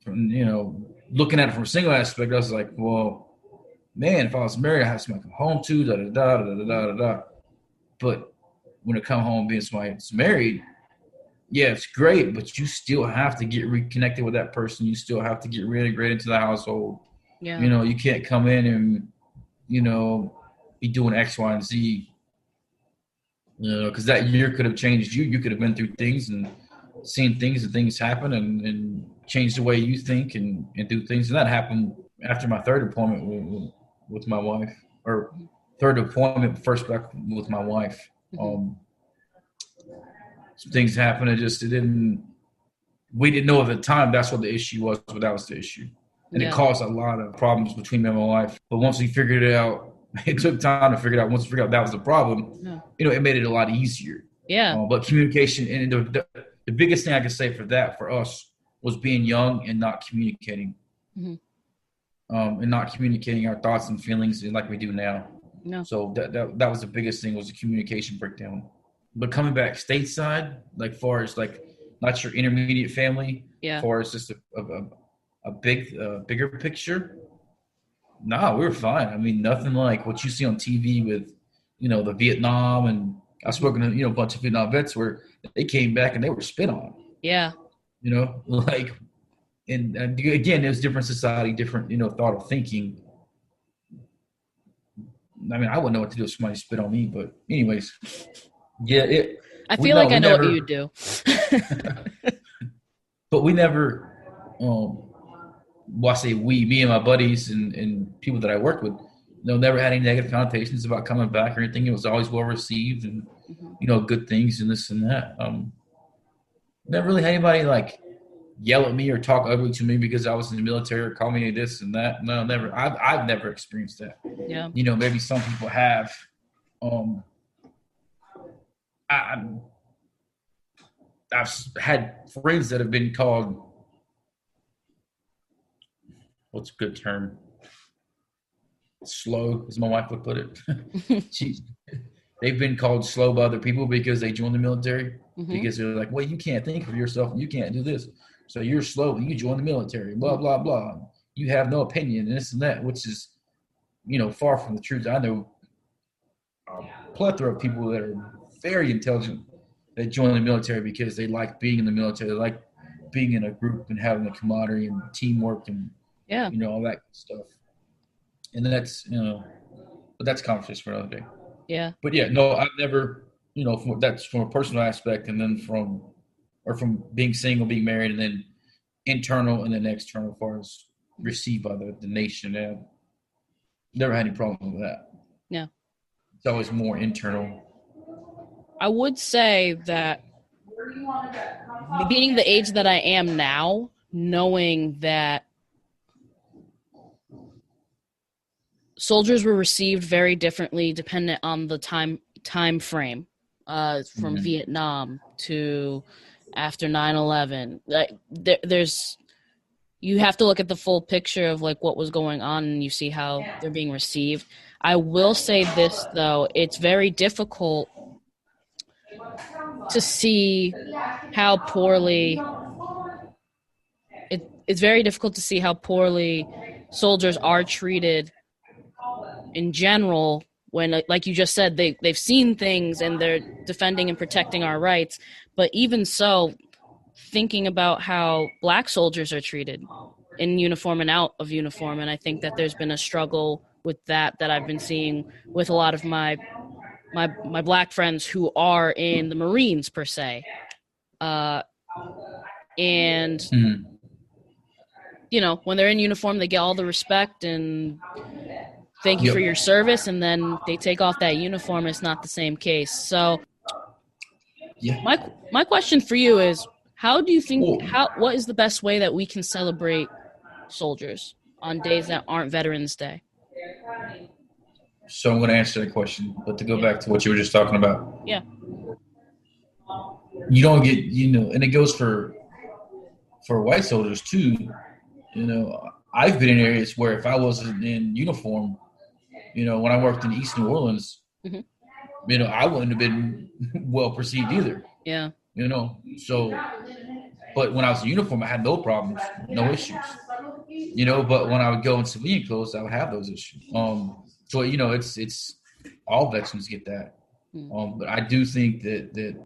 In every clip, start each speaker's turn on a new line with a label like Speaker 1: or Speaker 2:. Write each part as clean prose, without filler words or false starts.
Speaker 1: looking at it from a single aspect, I was like, well, man, if I was married, I have somebody to come home to, da da da da da da da. But when it come home being somebody that's married, yeah, it's great, but you still have to get reconnected with that person. You still have to get reintegrated into the household.
Speaker 2: Yeah.
Speaker 1: You can't come in and, be doing X, Y, and Z. Because that year could have changed you. You could have been through things and seen things and things happen and changed the way you think and do things. And that happened after my third appointment with my wife, or third appointment, first back with my wife. Some things happened. We didn't know at the time that's what the issue was, but that was the issue. And it caused a lot of problems between me and my wife. But once we figured it out, it took time to figure it out. Once we figured out that was the problem, it made it a lot easier.
Speaker 2: Yeah.
Speaker 1: But communication, and the biggest thing I could say for us was being young and not communicating. And not communicating our thoughts and feelings like we do now.
Speaker 2: No.
Speaker 1: So that was the biggest thing, was the communication breakdown. But coming back stateside, like far as like not your intermediate family, far as just a bigger picture, no, we were fine. I mean, nothing like what you see on TV with, the Vietnam, and I've spoken to, a bunch of Vietnam vets where they came back and they were spit on.
Speaker 2: Yeah.
Speaker 1: And again, there's different society, different, thought of thinking. I mean, I wouldn't know what to do if somebody spit on me, but anyways,
Speaker 2: I feel like I know what you would do.
Speaker 1: But we never, I say we, me and my buddies and people that I worked with, never had any negative connotations about coming back or anything. It was always well received and, good things and this and that. Never really had anybody like yell at me or talk ugly to me because I was in the military or call me this and that. No, never. I've never experienced that.
Speaker 2: Yeah.
Speaker 1: Maybe some people have. I've had friends that have been called, what's a good term? Slow, as my wife would put it. They've been called slow by other people because they joined the military. Because they're like, well, you can't think for yourself and you can't do this. So you're slow and you join the military, blah, blah, blah. You have no opinion and this and that, which is, far from the truth. I know a plethora of people that are very intelligent that join the military because they like being in the military. They like being in a group and having a camaraderie and teamwork and, all that stuff. And that's, but that's conversation for another day.
Speaker 2: Yeah.
Speaker 1: But I've never, that's from a personal aspect, and then from being single, being married, and then internal and then external as far as received by the nation. I've never had any problem with that.
Speaker 2: Yeah.
Speaker 1: It's always more internal.
Speaker 2: I would say that being the age that I am now, knowing that soldiers were received very differently dependent on the time frame, from Vietnam to after 9/11. Like you have to look at the full picture of like what was going on, and you see how they're being received. I will say this though, it's very difficult to see how poorly it's very difficult to see how poorly soldiers are treated in general when, like you just said, they've seen things and they're defending and protecting our rights. But even so, thinking about how black soldiers are treated in uniform and out of uniform, and I think that there's been a struggle with that I've been seeing with a lot of my black friends who are in the Marines per se. And when they're in uniform, they get all the respect and thank you for your service, and then they take off that uniform. It's not the same case. So my question for you is, how do you think, what is the best way that we can celebrate soldiers on days that aren't Veterans Day?
Speaker 1: So I'm going to answer that question, but to go back to what you were just talking about.
Speaker 2: Yeah.
Speaker 1: You don't get, and it goes for white soldiers too. I've been in areas where if I wasn't in uniform, when I worked in East New Orleans, I wouldn't have been well perceived either.
Speaker 2: Yeah.
Speaker 1: So But when I was in uniform, I had no problems, no issues. But when I would go in civilian clothes, I would have those issues. So it's all veterans get that. But I do think that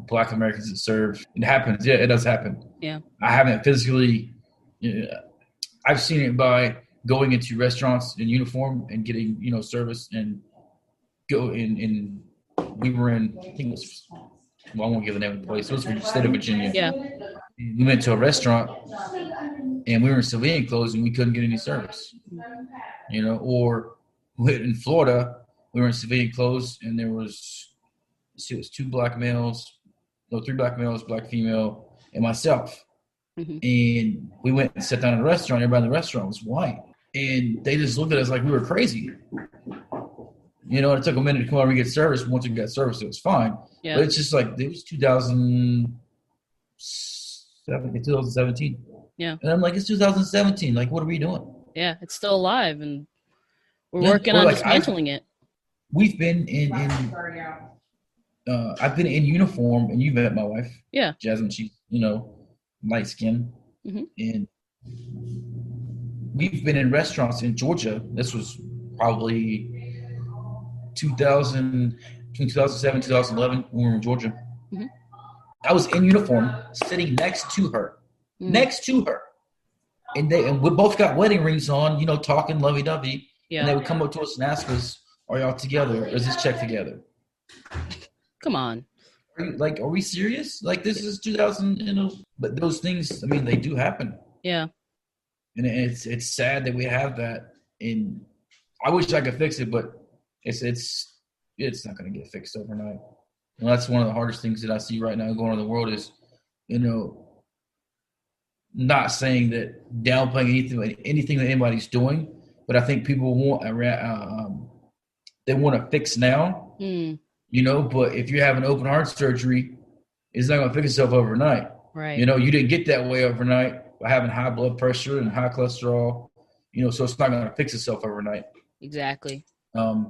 Speaker 1: Black Americans that serve, it happens. Yeah, it does happen.
Speaker 2: Yeah.
Speaker 1: I haven't physically. I've seen it by going into restaurants in uniform and getting service and go in. We were in. I think it was. Well, I won't give the name of the place. It was from the state of Virginia.
Speaker 2: Yeah.
Speaker 1: We went to a restaurant and we were in civilian clothes and we couldn't get any service. Or in Florida, we were in civilian clothes and there was, it was 3 black males, black female, and myself.
Speaker 2: Mm-hmm.
Speaker 1: And we went and sat down in a restaurant. Everybody in the restaurant was white. And they just looked at us like we were crazy. It took a minute to come over and get service. Once we got service, it was fine.
Speaker 2: Yeah.
Speaker 1: But it's just like, it was 2017.
Speaker 2: Yeah.
Speaker 1: And I'm like, it's 2017. Like, what are we doing?
Speaker 2: Yeah, it's still alive, and we're working on dismantling it.
Speaker 1: We've been I've been in uniform, and you've met my wife.
Speaker 2: Yeah.
Speaker 1: Jasmine, she's, light skin.
Speaker 2: Mm-hmm.
Speaker 1: And we've been in restaurants in Georgia. This was probably between 2007 2011 when we were in Georgia.
Speaker 2: Mm-hmm.
Speaker 1: I was in uniform sitting next to her. And we both got wedding rings on, talking lovey-dovey.
Speaker 2: Yeah.
Speaker 1: And they would come up to us and ask us, are y'all together? Is this check together?
Speaker 2: Come on.
Speaker 1: Are we serious? Like, this is 2000, but those things, I mean, they do happen.
Speaker 2: Yeah.
Speaker 1: And it's sad that we have that. And I wish I could fix it, but it's not going to get fixed overnight. And that's one of the hardest things that I see right now going on in the world is, not saying that downplaying anything that anybody's doing, but I think people want they want to fix now, but if you're having open heart surgery, it's not going to fix itself overnight.
Speaker 2: Right.
Speaker 1: You didn't get that way overnight by having high blood pressure and high cholesterol, so it's not going to fix itself overnight.
Speaker 2: Exactly.
Speaker 1: I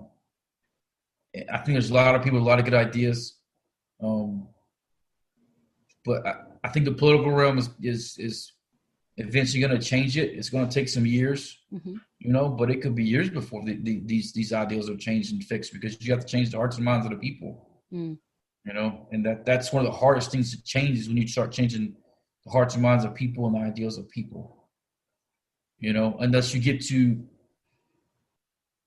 Speaker 1: think there's a lot of people with a lot of good ideas. But I think the political realm is eventually going to change it. It's going to take some years, but it could be years before these ideals are changed and fixed, because you have to change the hearts and minds of the people, and that's one of the hardest things to change is when you start changing the hearts and minds of people and the ideals of people, unless you get to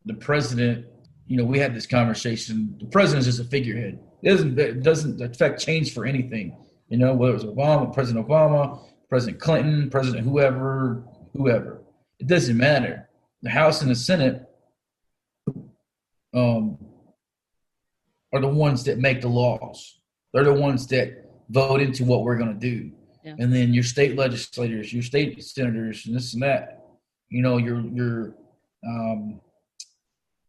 Speaker 1: the president. We had this conversation. The president is just a figurehead. It doesn't affect change for anything. Whether it's President Obama, President Clinton, President whoever. It doesn't matter. The House and the Senate are the ones that make the laws. They're the ones that vote into what we're going to do.
Speaker 2: Yeah.
Speaker 1: And then your state legislators, your state senators, and this and that. Your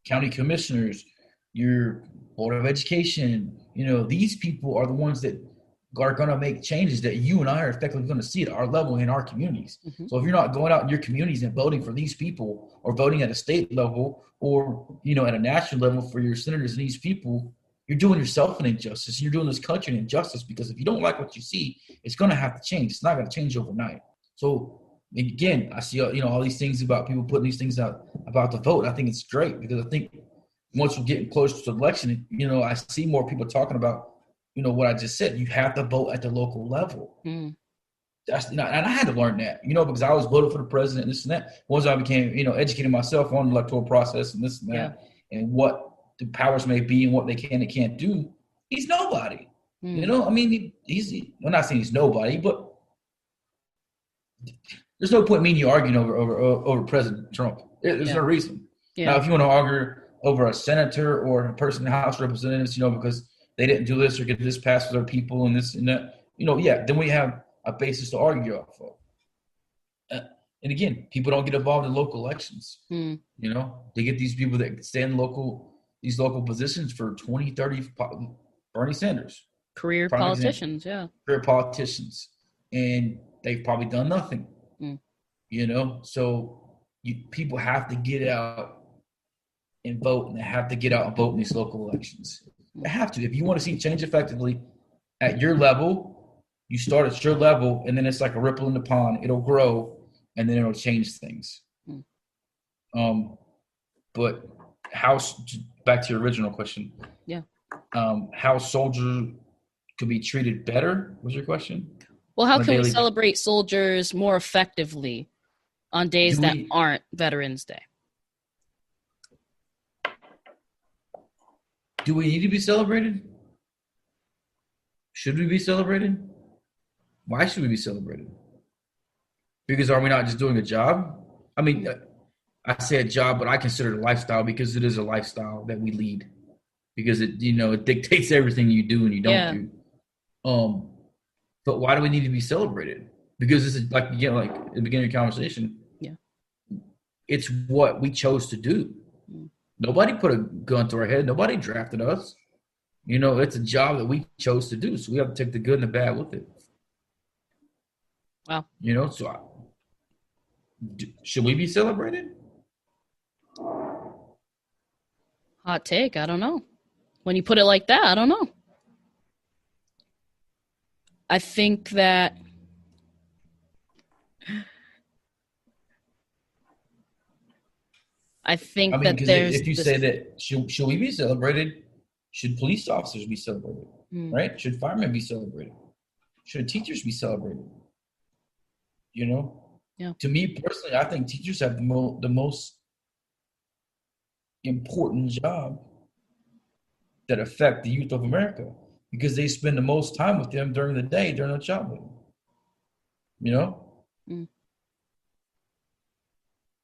Speaker 1: county commissioners, your board of education, these people are the ones that are going to make changes that you and I are effectively going to see at our level in our communities. Mm-hmm. So if you're not going out in your communities and voting for these people, or voting at a state level, or, at a national level for your senators and these people, you're doing yourself an injustice. You're doing this country an injustice, because if you don't like what you see, it's going to have to change. It's not going to change overnight. So again, I see, all these things about people putting these things out about the vote. I think it's great, because I think once we're getting closer to the election, I see more people talking about, what I just said. You have to vote at the local level. Mm. That's, and I had to learn that, because I was voting for the president and this and that. Once I became, educating myself on the electoral process and this and that, and what the powers may be and what they can and can't do, he's nobody. Mm. He's I'm not saying he's nobody, but there's no point in me and you arguing over President Trump. There's no reason. Yeah. Now, if you want to argue over a senator or a person in the House of Representatives, because they didn't do this or get this passed with their people and this and that, then we have a basis to argue off of. And again, people don't get involved in local elections. Mm. They get these people that stand these local positions for 20, 30, Bernie Sanders.
Speaker 2: Career politicians,
Speaker 1: Career politicians. And they've probably done nothing. Mm. So people have to get out and vote, and they have to get out and vote in these local elections. They have to. If you want to see change effectively at your level, You start at your level, and then it's like a ripple in the pond. It'll grow, and then it'll change things. But how, back to your original question.
Speaker 2: Yeah.
Speaker 1: How soldiers could be treated better was your question?
Speaker 2: Well, how can we celebrate soldiers more effectively on days that aren't Veterans Day?
Speaker 1: Do we need to be celebrated? Should we be celebrated? Why should we be celebrated? Because are we not just doing a job? I mean, I say a job, but I consider it a lifestyle because it is a lifestyle that we lead. Because it, it dictates everything you do and you don't do. But why do we need to be celebrated? Because this is like, again, like at the beginning of the conversation. Yeah. It's what we chose to do. Nobody put a gun to our head. Nobody drafted us. It's a job that we chose to do. So we have to take the good and the bad with it.
Speaker 2: Wow.
Speaker 1: Should we be celebrated?
Speaker 2: Hot take. I don't know. When you put it like that, I don't know. I think that that there's.
Speaker 1: If you say that, should we be celebrated? Should police officers be celebrated? Right? Should firemen be celebrated? Should teachers be celebrated?
Speaker 2: Yeah.
Speaker 1: To me personally, I think teachers have the most important job that affect the youth of America because they spend the most time with them during the day, during their childhood.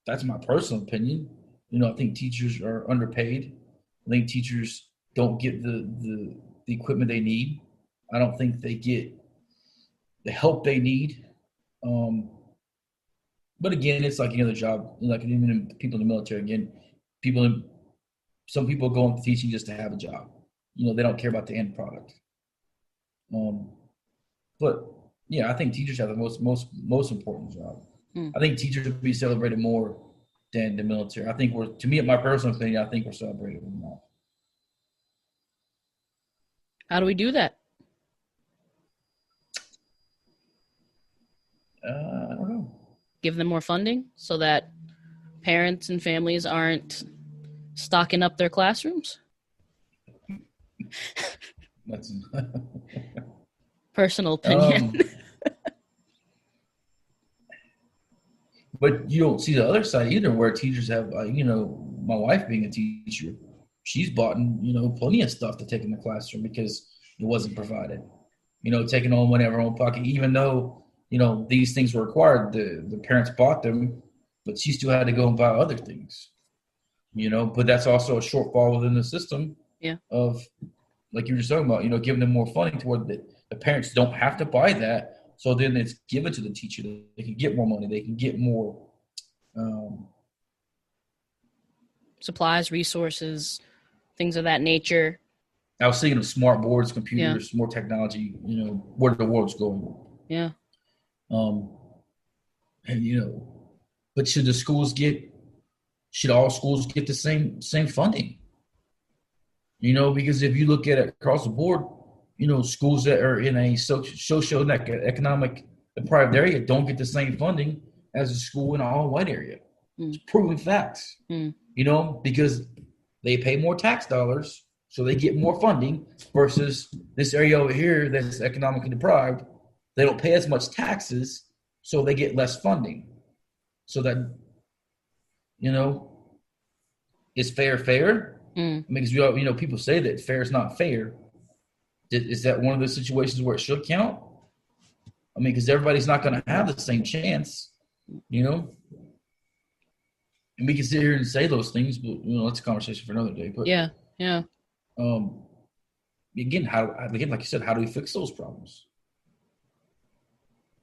Speaker 1: That's my personal opinion. I think teachers are underpaid. I think teachers don't get the equipment they need. I don't think they get the help they need. But again, it's like any other job. Like even people in the military, again, some people go into teaching just to have a job. They don't care about the end product. But yeah, I think teachers have the most important job. I think teachers should be celebrated more than the military. I think to me, in my personal opinion, I think we're celebrated more.
Speaker 2: How do we do that?
Speaker 1: I don't know.
Speaker 2: Give them more funding so that parents and families aren't stocking up their classrooms?
Speaker 1: That's
Speaker 2: personal opinion.
Speaker 1: But you don't see the other side either, where teachers have, my wife being a teacher, she's bought, plenty of stuff to take in the classroom because it wasn't provided. Taking on money out of her own pocket, even though, these things were required. The parents bought them, but she still had to go and buy other things. But that's also a shortfall within the system.
Speaker 2: Yeah.
Speaker 1: Of, like you were just talking about, giving them more funding to where the parents don't have to buy that. So then it's given to the teacher. They can get more money. They can get more
Speaker 2: supplies, resources, things of that nature.
Speaker 1: I was thinking of smart boards, computers, more technology, where the world's going.
Speaker 2: Yeah.
Speaker 1: And but should all schools get the same funding? Because if you look at it across the board, schools that are in a socio-economic deprived area don't get the same funding as a school in a all-white area. It's proven facts. Because they pay more tax dollars, so they get more funding versus this area over here that's economically deprived. They don't pay as much taxes, so they get less funding. So that, is fair? Because people say that fair is not fair. Is that one of the situations where it should count? Because everybody's not going to have the same chance, And we can sit here and say those things, but that's a conversation for another day. But
Speaker 2: yeah.
Speaker 1: Again, like you said, how do we fix those problems?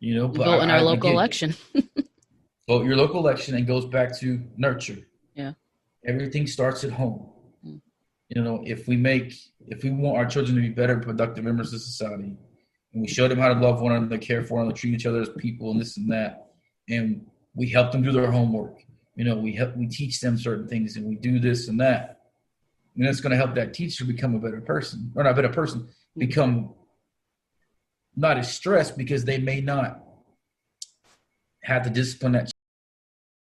Speaker 1: But
Speaker 2: vote in our local election.
Speaker 1: Vote your local election, and goes back to nurture.
Speaker 2: Yeah.
Speaker 1: Everything starts at home. If we want our children to be better, productive members of society, and we show them how to love one another, care for one another, treat each other as people, and this and that, and we help them do their homework. We teach them certain things, and we do this and that. And that's going to help that teacher become a better person, or not a better person, become not as stressed because they may not have the discipline that